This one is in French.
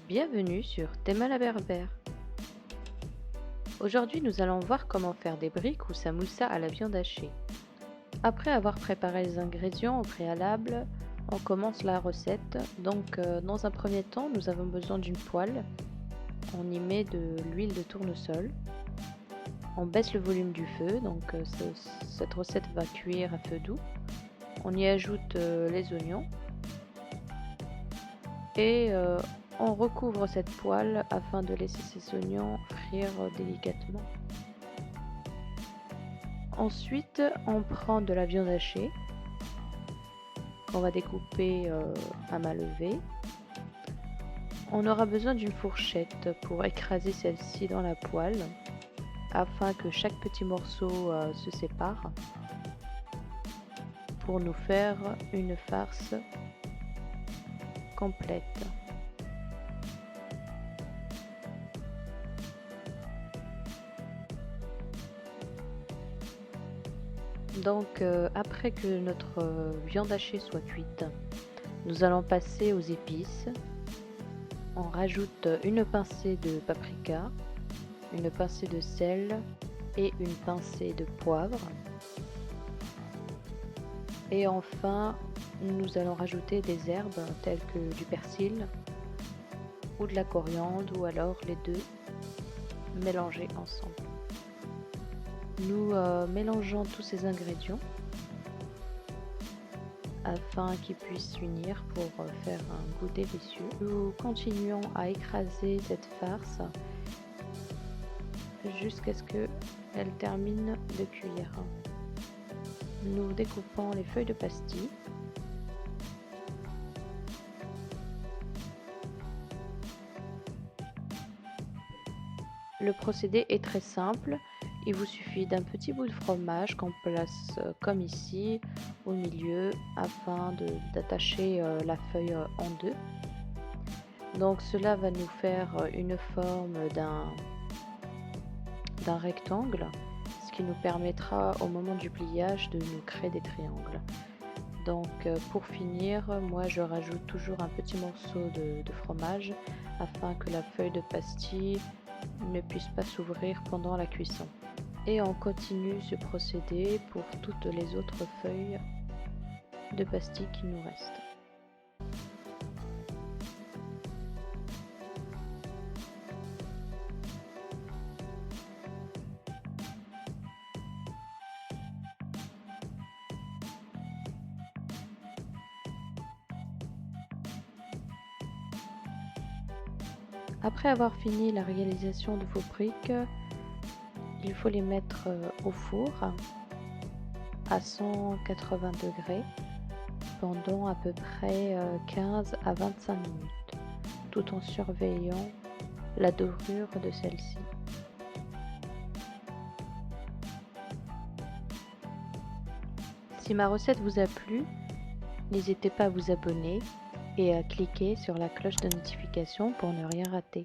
Bienvenue sur Thema la Berbère. Aujourd'hui, nous allons voir comment faire des briques ou samoussa à la viande hachée. Après avoir préparé les ingrédients au préalable, on commence la recette. Dans un premier temps, nous avons besoin d'une poêle. On y met de l'huile de tournesol. On baisse le volume du feu, cette recette va cuire à feu doux. On y ajoute les oignons et on recouvre cette poêle afin de laisser ces oignons frire délicatement. Ensuite, on prend de la viande hachée qu'on va découper à main levée. On aura besoin d'une fourchette pour écraser celle-ci dans la poêle afin que chaque petit morceau se sépare pour nous faire une farce complète. Après que notre viande hachée soit cuite, nous allons passer aux épices. On rajoute une pincée de paprika, une pincée de sel et une pincée de poivre. Et enfin, nous allons rajouter des herbes telles que du persil ou de la coriandre ou alors les deux mélangés ensemble. Nous mélangeons tous ces ingrédients afin qu'ils puissent s'unir pour faire un goût délicieux. Nous continuons à écraser cette farce jusqu'à ce qu'elle termine de cuire. Nous découpons les feuilles de pastis. Le procédé est très simple. Il vous suffit d'un petit bout de fromage qu'on place comme ici au milieu afin d'attacher la feuille en deux. Donc cela va nous faire une forme d'un rectangle, ce qui nous permettra au moment du pliage de nous créer des triangles. Pour finir, moi je rajoute toujours un petit morceau de fromage afin que la feuille de pastis ne puisse pas s'ouvrir pendant la cuisson. Et on continue ce procédé pour toutes les autres feuilles de pastis qui nous restent. Après avoir fini la réalisation de vos briques, il faut les mettre au four à 180 degrés pendant à peu près 15 à 25 minutes, tout en surveillant la dorure de celle-ci. Si ma recette vous a plu, n'hésitez pas à vous abonner et à cliquer sur la cloche de notification pour ne rien rater.